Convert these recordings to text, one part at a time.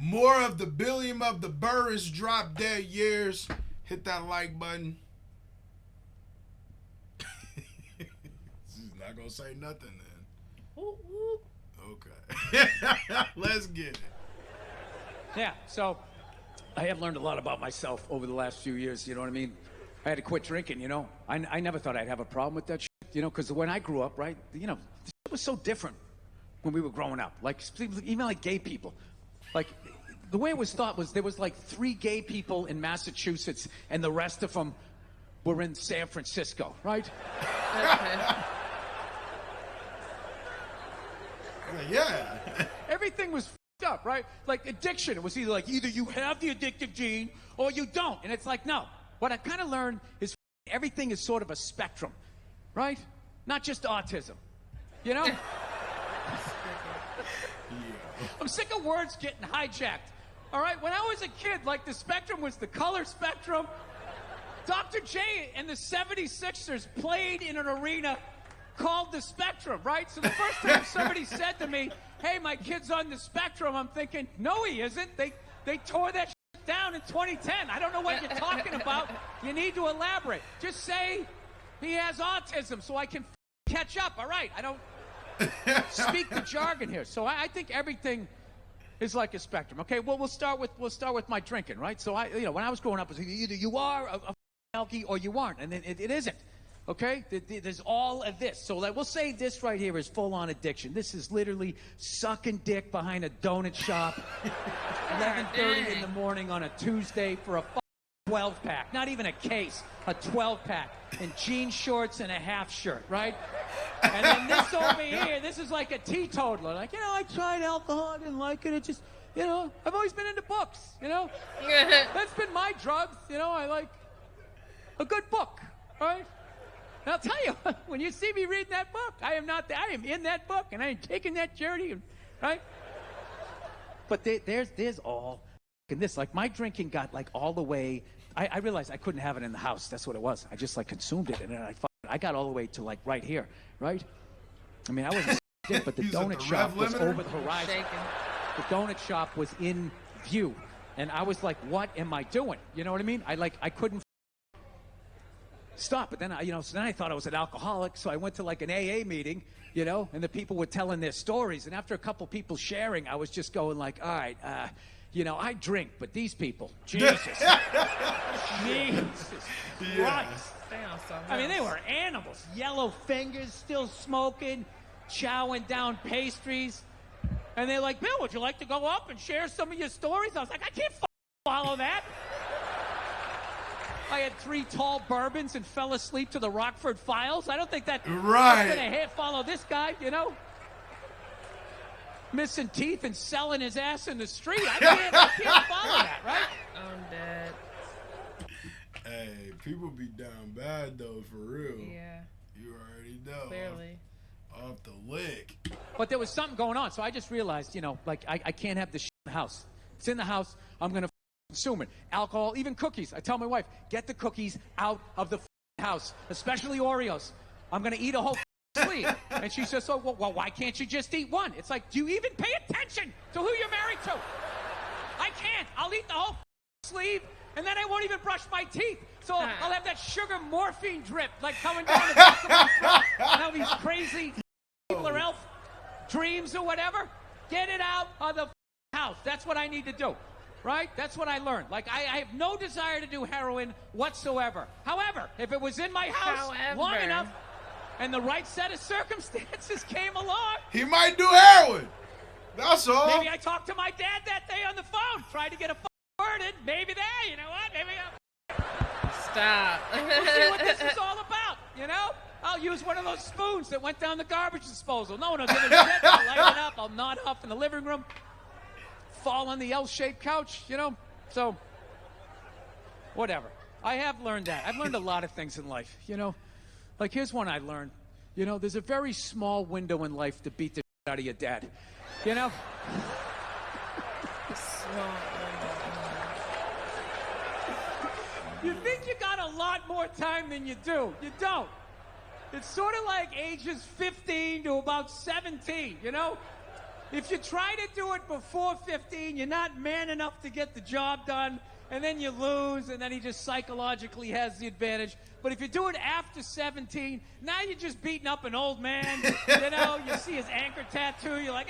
More of the billion of the Burr is drop dead years. Hit that like button. She's not gonna say nothing then. Okay. Let's get it. Yeah, so I have learned a lot about myself over the last few years, you know what I mean? I had to quit drinking, you know? I never thought I'd have a problem with that shit, you know, because when I grew up, right, you know, it was so different when we were growing up. Like, even like gay people. Like, the way it was thought was there was like 3 gay people in Massachusetts and the rest of them were in San Francisco, right? Okay. Yeah. Everything was f***ed up, right? Like addiction, it was either you have the addictive gene or you don't. And it's like, no. What I kind of learned is everything is sort of a spectrum, right? Not just autism, you know? I'm sick of words getting hijacked. All right, when I was a kid, like the spectrum was the color spectrum. Dr. J and the 76ers played in an arena called the Spectrum, right? So the first time somebody said to me, hey, my kid's on the spectrum, I'm thinking, no, he isn't. They tore that shit down in 2010. I don't know what you're talking about. You need to elaborate. Just say he has autism so I can catch up. All right, I don't speak the jargon here. So I think everything is like a spectrum. Okay, well, we'll start with my drinking, right? So when I was growing up, it was either you are a alkie or you aren't, and it isn't. Okay, there's all of this. So we'll say this right here is full-on addiction. This is literally sucking dick behind a donut shop, 11:30 in the morning on a Tuesday for a 12-pack, not even a case, a 12-pack, in jean shorts and a half shirt, right? And then this over here, this is like a teetotaler. Like, I tried alcohol, I didn't like it. It just, I've always been into books, That's been my drugs, I like a good book, right? And I'll tell you, when you see me reading that book, I am in that book, and I am taking that journey, right? But there's all in this. Like, my drinking got, like, all the way, I realized I couldn't have it in the house. That's what it was. I just, like, consumed it, and then I got all the way to, like, right here, right? I mean, I wasn't dick, but the donut shop was over the horizon. Shaking. The donut shop was in view, and I was like, what am I doing? You know what I mean? I couldn't stop. But then so then I thought I was an alcoholic, so I went to like an AA meeting, and the people were telling their stories, and after a couple people sharing, I was just going like, all right, I drink, but these people, Jesus, Jesus Christ. I mean, they were animals, yellow fingers, still smoking, chowing down pastries, and they're like, Bill, would you like to go up and share some of your stories? I was like, I can't follow that. I had 3 tall bourbons and fell asleep to the Rockford Files. I don't think that's going to follow this guy, Missing teeth and selling his ass in the street. I can't follow that, right? I'm dead. Hey, people be down bad, though, for real. Yeah. You already know. Clearly. Off the lick. But there was something going on, so I just realized, I can't have this shit in the house. It's in the house. I'm going to consume it. Alcohol, even cookies. I tell my wife, get the cookies out of the house, especially Oreos. I'm going to eat a whole sleeve. And she says, well, why can't you just eat one? It's like, do you even pay attention to who you're married to? I can't. I'll eat the whole sleeve, and then I won't even brush my teeth. So I'll have that sugar morphine drip, like coming down the back of my throat. And all these crazy or elf dreams or whatever. Get it out of the house. That's what I need to do. Right? That's what I learned. Like, I have no desire to do heroin whatsoever. However, if it was in my house long enough and the right set of circumstances came along, he might do heroin. That's all. Maybe I talked to my dad that day on the phone, tried to get a word in. Maybe there, you know what? Maybe Stop. We'll see what this is all about, I'll use one of those spoons that went down the garbage disposal. No one will give a shit. I'll light it up. I'll nod off in the living room. Fall on the L-shaped couch, So, whatever. I have learned that. I've learned a lot of things in life, Like, here's one I learned. There's a very small window in life to beat the shit out of your dad. Small You think you got a lot more time than you do. You don't. It's sort of like ages 15 to about 17, If you try to do it before 15, you're not man enough to get the job done, and then you lose, and then he just psychologically has the advantage. But if you do it after 17, now you're just beating up an old man. You know, you see his anchor tattoo, you're like,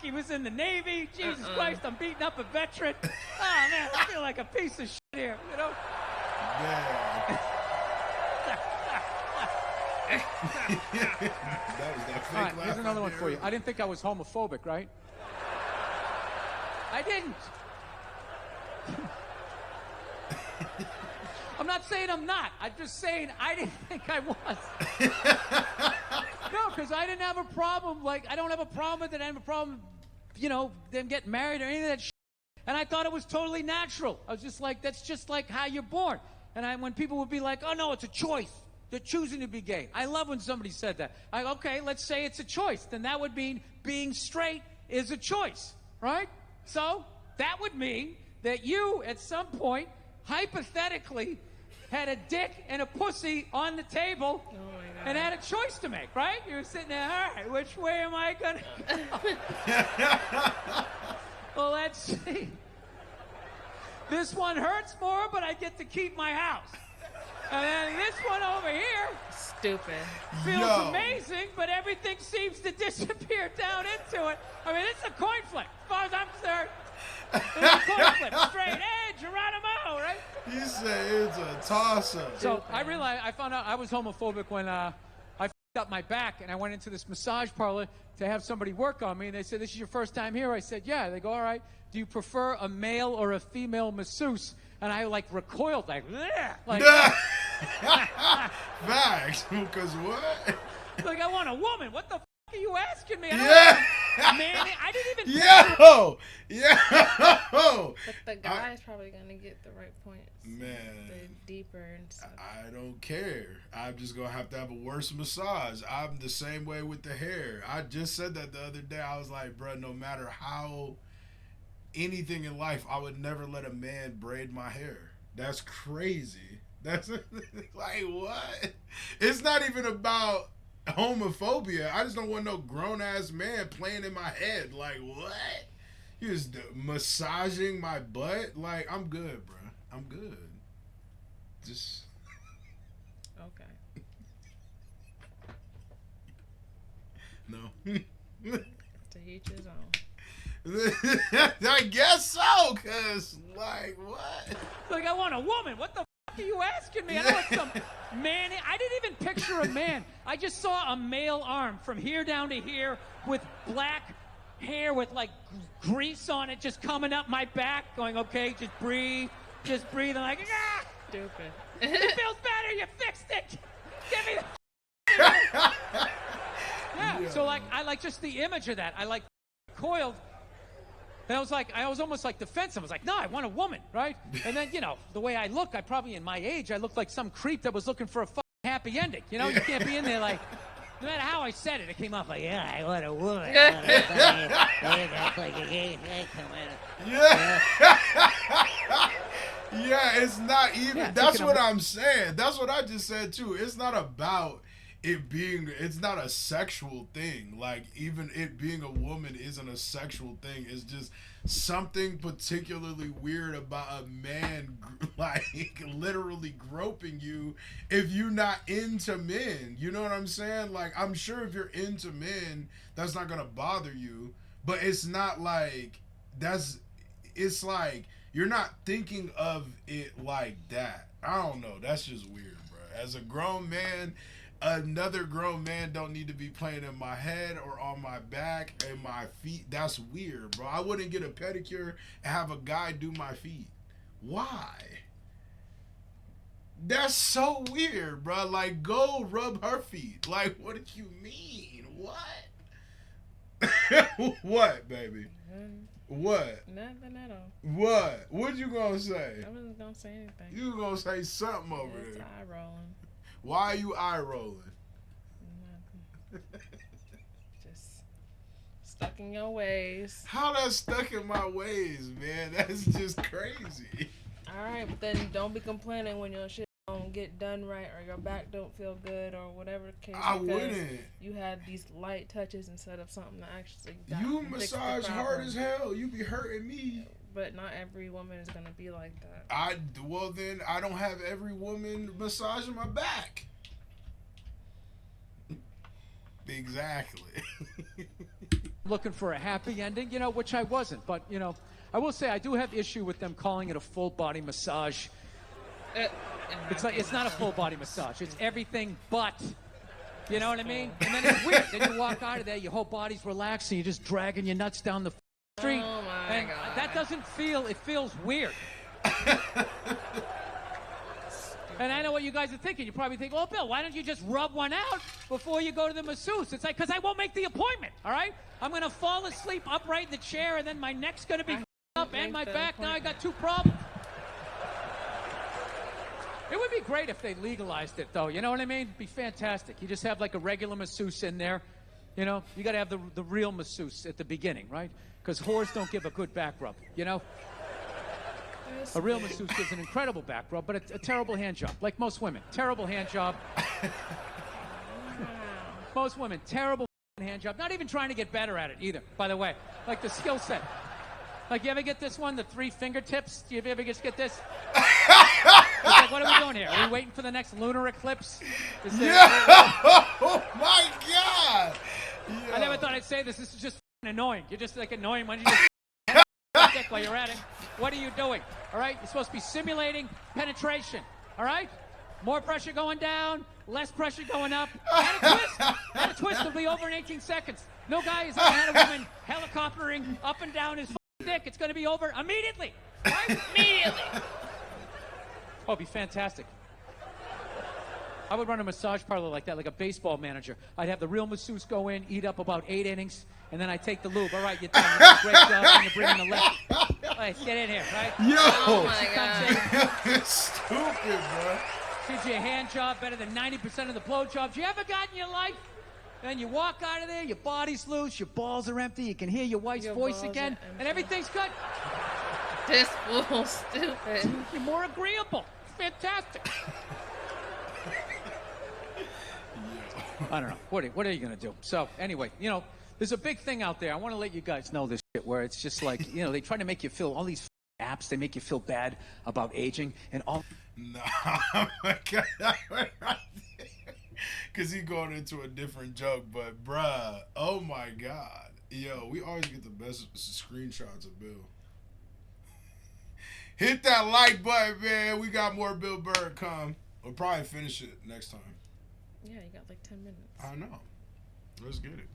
he was in the Navy. Jesus Christ, I'm beating up a veteran. Oh, man, I feel like a piece of shit here, you know? Yeah. That was that fake All right, laugh here's another I one did for you. earlier. I didn't think I was homophobic, right? I didn't. I'm not saying I'm not. I'm just saying I didn't think I was. No, because I didn't have a problem. Like, I don't have a problem with it. I have a problem, you know, them getting married or any of that shit. And I thought it was totally natural. I was just like, that's just like how you're born. And when people would be like, oh, no, it's a choice. They're choosing to be gay. I love when somebody said that. Okay, let's say it's a choice. Then that would mean being straight is a choice, right? So that would mean that you, at some point, hypothetically, had a dick and a pussy on the table and had a choice to make, right? You were sitting there, all right, which way am I going to go? Well, let's see. This one hurts more, but I get to keep my house. And then this one over here Stupid. feels Yo. amazing, but everything seems to disappear down into it. I mean, it's a coin flip. As far as I'm concerned, it's a coin flip. Straight edge, Geronimo, right? He said it's a toss-up. So I realized, I found out I was homophobic when I f***ed up my back and I went into this massage parlor to have somebody work on me. And they said, this is your first time here? I said, yeah. They go, all right. Do you prefer a male or a female masseuse? And I like recoiled, like, bleh, like, Facts. Because what? like I want a woman. What the f*** are you asking me? I don't Yeah. man, I didn't even. Yo. Yo. But the guy's probably gonna get the right points. Man. The deeper and stuff. I don't care. I'm just going to have a worse massage. I'm the same way with the hair. I just said that the other day. I was like, bro, no matter how anything in life, I would never let a man braid my hair. That's crazy. That's like, what? It's not even about homophobia. I just don't want no grown-ass man playing in my head. Like, what? You just massaging my butt? Like, I'm good, bro. I'm good. Just... Okay. No. To each his own. I guess so, cause like what? Like I want a woman. What the f*** are you asking me? I don't want some man. I didn't even picture a man. I just saw a male arm from here down to here with black hair with like grease on it just coming up my back going, okay, just breathe. I'm like, ah! Stupid. It feels better. You fixed it. Give me the yeah. So like, I like just the image of that. I like coiled. And I was almost like defensive. I was like, no, I want a woman, right? And then, you know, the way I look, I probably in my age, I looked like some creep that was looking for a fucking happy ending. You know, you can't be in there like, no matter how I said it, it came off like, yeah, I want a woman. Yeah. Yeah, it's not even. Yeah, that's what I'm saying. That's what I just said too. It's not about it being. It's not a sexual thing. Like even it being a woman isn't a sexual thing. It's just something particularly weird about a man, like literally groping you if you're not into men. You know what I'm saying? Like I'm sure if you're into men, that's not gonna bother you. But it's not like that's. It's like. You're not thinking of it like that. I don't know. That's just weird, bro. As a grown man, another grown man don't need to be playing in my head or on my back and my feet. That's weird, bro. I wouldn't get a pedicure and have a guy do my feet. Why? That's so weird, bro. Like, go rub her feet. Like, what did you mean? What? What, baby? What? Nothing at all. What? What you gonna say? I wasn't gonna say anything. You gonna say something over It's there. eye rolling. Why are you eye rolling? Nothing. Just stuck in your ways. How that's stuck in my ways, man? That's just crazy. All right, but then don't be complaining when your shit get done right, or your back don't feel good, or whatever the case. I because wouldn't. You had these light touches instead of something that actually You fix the massage hard problem. as hell. You be hurting me. But not every woman is gonna be like that. Well then I don't have every woman massaging my back. Exactly. Looking for a happy ending, you know, which I wasn't. But, you know, I will say I do have issue with them calling it a full body massage. It's like, it's not a full body massage. It's everything but. You know what I mean? And then it's weird. Then you walk out of there, your whole body's relaxed, and you're just dragging your nuts down the street. Oh my and God. That doesn't feel, it feels weird. And I know what you guys are thinking. You probably think, oh, Bill, why don't you just rub one out before you go to the masseuse? It's like, because I won't make the appointment, all right? I'm going to fall asleep upright in the chair, and then my neck's going to be up and my back. Now I got two problems. It would be great if they legalized it, though. You know what I mean? It'd be fantastic. You just have like a regular masseuse in there. You know, you got to have the real masseuse at the beginning, right? Because whores don't give a good back rub, you know? A real masseuse gives an incredible back rub, but a terrible hand job, like most women. Terrible hand job. Most women, terrible hand job. Not even trying to get better at it either, by the way. Like the skill set. Like, you ever get this one, the 3 fingertips? Do you ever just get this? It's like, what are we doing here? Are we waiting for the next lunar eclipse? Oh my God! I never thought I'd say this. This is just annoying. You're just like annoying when you just dick while you're at it. What are you doing? All right? You're supposed to be simulating penetration. All right? More pressure going down, less pressure going up. And a twist. And a twist will be over in 18 seconds. No guy has ever had a woman helicoptering up and down his dick. It's going to be over immediately. Right? Immediately. Oh, it'd be fantastic. I would run a massage parlor like that, like a baseball manager. I'd have the real masseuse go in, eat up about 8 innings, and then I'd take the lube. All right, you're done. You did a great job, and you bring in the left. All right, get in here, right? Yo! Oh my God. It's stupid, bro. Gives you a hand job better than 90% of the blow jobs you ever got in your life. Then you walk out of there, your body's loose, your balls are empty, you can hear your wife's voice again, and everything's good. This fool's stupid. You're more agreeable. It's fantastic. I don't know. What are you going to do? So, anyway, you know, there's a big thing out there. I want to let you guys know this shit where it's just like, you know, they try to make you feel, all these apps, they make you feel bad about aging and all. Nah, because he going into a different joke, but bruh, oh my God. Yo, we always get the best screenshots of Bill. Hit that like button, man. We got more Bill Burr come. We'll probably finish it next time. Yeah, you got like 10 minutes. I know. Let's get it.